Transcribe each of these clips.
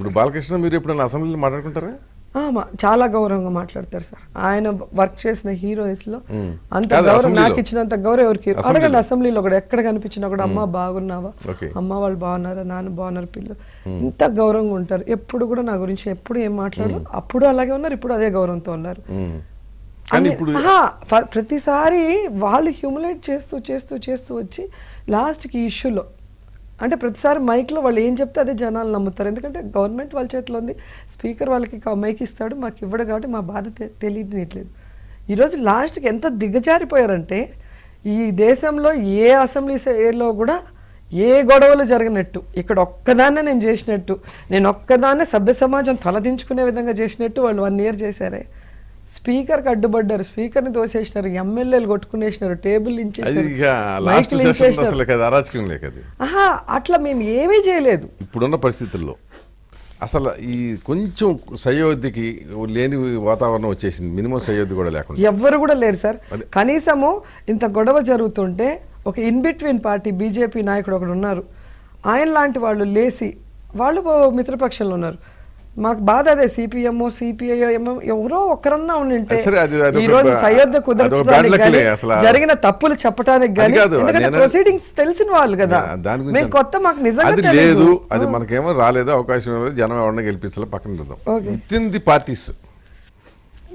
ఇప్పుడు బాలకృష్ణ మీరు ఎప్పుడైనా అసెంబ్లీలో మాట్లాడుకుంటారా? చాలా గౌరవంగా మాట్లాడతారు సార్. ఆయన వర్క్ చేసిన హీరోయిన్స్ లో అంత కాదు, గౌరవం, అసెంబ్లీలో. నాకు ఇచ్చినంత గౌరవం ఎవరికి అడగండి. అసెంబ్లీలో కూడా ఎక్కడ కనిపించినా కూడా అమ్మ బాగున్నావా, ఓకే. అమ్మ వాళ్ళు బాగున్నారా, నాన్న బాగున్నారు, పిల్లలు ఇంత గౌరవంగా ఉంటారు. ఎప్పుడు కూడా నా గురించి ఎప్పుడు ఏం మాట్లాడరు. అప్పుడు అలాగే ఉన్నారు, ఇప్పుడు అదే గౌరవంతో ఉన్నారు. కానీ ఇప్పుడు ప్రతిసారి వాళ్ళు హ్యూమిలేట్ చేస్తూ చేస్తూ చేస్తూ వచ్చి లాస్ట్కి ఈ ఇష్యూలో అంటే ప్రతిసారి మైక్లో వాళ్ళు ఏం చెప్తే అదే జనాలు నమ్ముతారు. ఎందుకంటే గవర్నమెంట్ వాళ్ళ చేతిలో ఉంది, స్పీకర్ వాళ్ళకి మైక్ ఇస్తాడు, మాకు ఇవ్వడు, కాబట్టి మా బాధ తెలియట్లేదు. ఈరోజు లాస్ట్కి ఎంత దిగజారిపోయారంటే ఈ దేశంలో ఏ అసెంబ్లీలో కూడా ఏ గొడవలు జరిగినట్టు, ఇక్కడ ఒక్కదాన్నే నేను చేసినట్టు, నేను ఒక్కదాన్నే సభ్య సమాజం తలదించుకునే విధంగా చేసినట్టు వాళ్ళు 1 year చేశారే. స్పీకర్కి అడ్డుపడ్డారు, స్పీకర్ని దోసేసినారు, ఎమ్మెల్యేలు కొట్టుకునేసినారు, టేబుల్ అట్లా మేము ఏమీ చేయలేదు. ఇప్పుడున్న పరిస్థితుల్లో అసలు ఈ కొంచెం సయోధ్యకి లేని వాతావరణం వచ్చేసింది. మినిమం సయోధ్య కూడా లేకుండా ఎవ్వరు కూడా లేరు సార్. కనీసము ఇంత గొడవ జరుగుతుంటే ఒక ఇన్ బిట్వీన్ పార్టీ బీజేపీ నాయకుడు ఒకడు ఉన్నారు, ఆయన లాంటి వాళ్ళు లేసి వాళ్ళు మిత్రపక్షంలో ఉన్నారు. మాకు బాధ అదే, సిపిఎం సిపిఐ ఎవరో ఒక్కరన్నా ఉండింటే ఈ రోజు సయోధ్య కుదర్చడానికి కానీ జరిగిన తప్పులు చెప్పడానికి కానీ, ఎందుకంటే ప్రొసీడింగ్స్ తెలిసిన వాళ్ళు కదా, మేము కొత్త మాకు నిజంగా లేదు, అది మనకేమో రాలేదు, అవకాశం లేదు, జనం ఎవరిని గెలిపించాలి పక్కన విత్ ఇన్ ది పార్టీస్.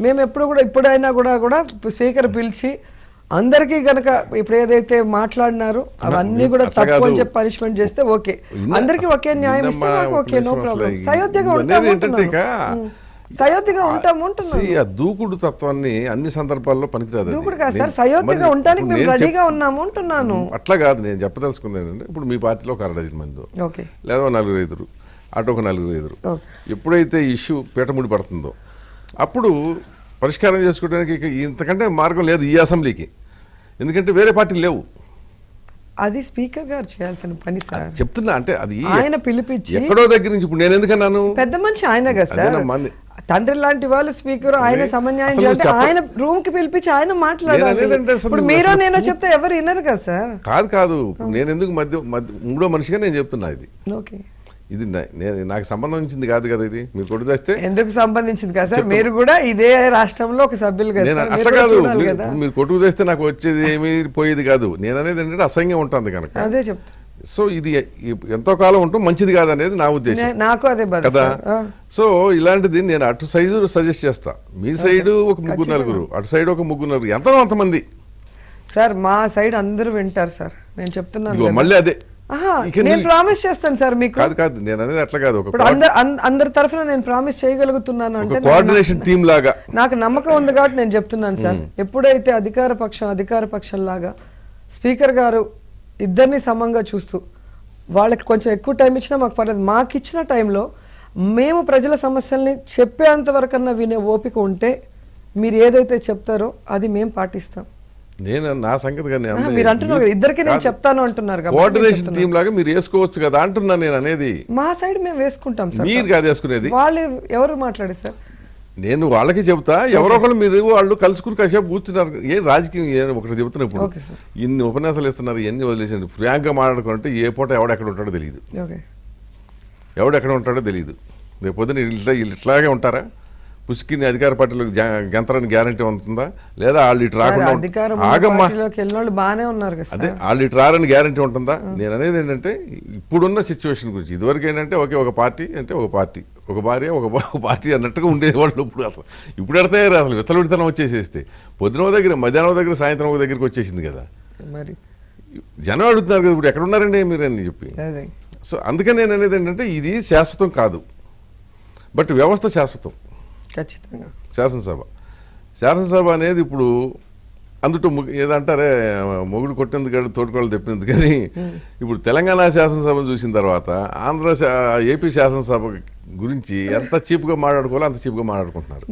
మేము ఎప్పుడు కూడా ఇప్పుడైనా కూడా స్పీకర్ పిలిచి అందరికీ గనక ఇప్పుడు ఏదైతే మాట్లాడినారో అవన్నీ కూడా తప్పు అని చెప్పి పనిష్మెంట్ చేస్తే ఓకే, అందరికీ ఒకే న్యాయం ఇస్తే నాకు ఓకే, నో ప్రాబ్లం. సయోధ్యగా ఉంటాము. దూకుడు తత్వాన్ని అన్ని సందర్భాల్లో పనికిరాదు. దూకుడు కాదు సార్, సయోధ్యగా ఉండడానికి మేము రెడీగా ఉన్నాము అంటున్నాను. అట్లా కాదు, నేను చెప్పదలుచుకున్నానంటే ఇప్పుడు మీ పార్టీలో ఒక 1/2 dozen మంది లేదా 4 ఎదురు, అటు ఒక 4 ఎదురు, ఎప్పుడైతే ఇష్యూ పీటముడి పడుతుందో అప్పుడు పరిష్కారం చేసుకోవడానికి ఇంతకంటే మార్గం లేదు ఈ అసెంబ్లీకి. ఎందుకంటే వేరే పార్టీలు లేవు. అది స్పీకర్ గారు చేయాల్సిన పని సార్. చెప్తున్నా అంటే అది ఆయన పిలిపించి ఎక్కడో దగ్గర నుంచి ఇప్పుడు నేను ఎందుకన్నాను, పెద్ద మనిషి ఆయన కదా సార్, తండ్రి లాంటి వాళ్ళు స్పీకర్, ఆయన సమన్యాయం చేయాలంటే ఆయన రూమ్ కి పిలిపించి ఆయన మాట్లాడాలి. ఇప్పుడు మీరో నేనో చెప్తే ఎవరు వినరు కదా సార్. కాదు నేను ఎందుకు మధ్య మూడో మనిషిగా నేను చెప్తున్నా ఇది. ఓకే, ఇది నాకు సంబంధించింది కాదు కదా, ఇది మీరు కొట్టు చేస్తే ఎందుకు సంబంధించింది కదా సార్, మీరు కూడా ఇదే రాష్ట్రంలో ఒక సభ్యులు కదా. అట్లా కాదు, మీరు కొట్టుకు చేస్తే నాకు వచ్చేది ఏమీ పోయేది కాదు. నేను అనేది ఏంటంటే అసహ్యంగా ఉంటుంది కనుక అదే చెప్తా. సో ఇది ఎంతో కాలం ఉంటుంది, మంచిది కాదు అనేది నా ఉద్దేశం. నాకు అదే కదా. సో ఇలాంటిది నేను అటు సైజు సజెస్ట్ చేస్తా. మీ సైడ్ ఒక 3-4, అటు సైడ్ ఒక 3-4, ఎంతో అంతమంది సార్. మా సైడ్ అందరూ వింటారు సార్, నేను చెప్తున్నాను. మళ్ళీ అదే నేను ప్రామిస్ చేస్తాను సార్ మీకు. కాదు నేను అనేది అట్లా కాదు, అందరి తరఫున నేను ప్రామిస్ చేయగలుగుతున్నాను అంటే కోఆర్డినేషన్ టీమ్ లాగా నాకు నమ్మకం ఉంది కాబట్టి నేను చెప్తున్నాను సార్. ఎప్పుడైతే అధికార పక్షం లాగా స్పీకర్ గారు ఇద్దరిని సమంగా చూస్తూ వాళ్ళకి కొంచెం ఎక్కువ టైం ఇచ్చినా మాకు పర్లేదు, మాకు ఇచ్చిన టైంలో మేము ప్రజల సమస్యల్ని చెప్పేంత వరకన్నా వినే ఓపిక ఉంటే మీరు ఏదైతే చెప్తారో అది మేము పాటిస్తాం. నేను నా సంగతి మీరు అంటున్నారు ఇద్దరికి నేను చెప్తాను అంటున్నారు, కోఆర్డినేషన్ టీమ్ లాగా మీరు వేసుకోవచ్చు కదా అంటున్నా నేను అనేది. మా సైడ్ మేము వేసుకుంటాం సార్, మీరు కాదు వేసుకునేది. వాళ్ళు ఎవరు మాట్లాడారు సార్, నేను వాళ్ళకి చెప్తా. ఎవరో ఒకళ్ళు మీరు వాళ్ళు కలుసుకుని కాసేపు కూర్చున్నారు. ఏం రాజకీయం ఒకటి చెబుతున్నప్పుడు ఇన్ని ఉపన్యాసాలు ఇస్తున్నారు, ఇవన్నీ వదిలేసి ఫ్రాంక్గా మాట్లాడుకుంటే ఏ పూట ఎవడెక్కడ ఉంటాడో తెలియదు, ఎవడెక్కడ ఉంటాడో తెలియదు. రేపు పొద్దున ఇట్లాగే ఉంటారా? పుష్కిని అధికార పార్టీలో గెంతరని గ్యారంటీ ఉంటుందా? లేదా వాళ్ళు ఇటు రాకుండా ఆగమ్మా, అదే వాళ్ళు ఇటు రారని గ్యారంటీ ఉంటుందా? నేను అనేది ఏంటంటే ఇప్పుడున్న సిచ్యువేషన్ గురించి. ఇదివరకు ఏంటంటే ఒక పార్టీ అంటే ఒక పార్టీ, ఒక భార్య ఒక పార్టీ అన్నట్టుగా ఉండేవాళ్ళు. ఇప్పుడు ఎడతాయి అసలు విత్తలవిడితనం వచ్చేసేస్తే పొద్దున దగ్గర, మధ్యాహ్నం దగ్గర, సాయంత్రం ఒక దగ్గరికి వచ్చేసింది కదా. మరి జనం అడుగుతున్నారు కదా ఇప్పుడు ఎక్కడున్నారండి మీరు అని చెప్పి. సో అందుకని నేను అనేది ఏంటంటే ఇది శాశ్వతం కాదు, బట్ వ్యవస్థ శాశ్వతం. ఖచ్చితంగా శాసనసభ అనేది ఇప్పుడు అందుటూ ఏదంటారే మొగుడు కొట్టేందుకు తోడుకోళ్ళు తెప్పినందుకు. కానీ ఇప్పుడు తెలంగాణ శాసనసభను చూసిన తర్వాత ఏపీ శాసనసభ గురించి ఎంత చీప్గా మాట్లాడుకోవాలో అంత చీప్గా మాట్లాడుకుంటున్నారు.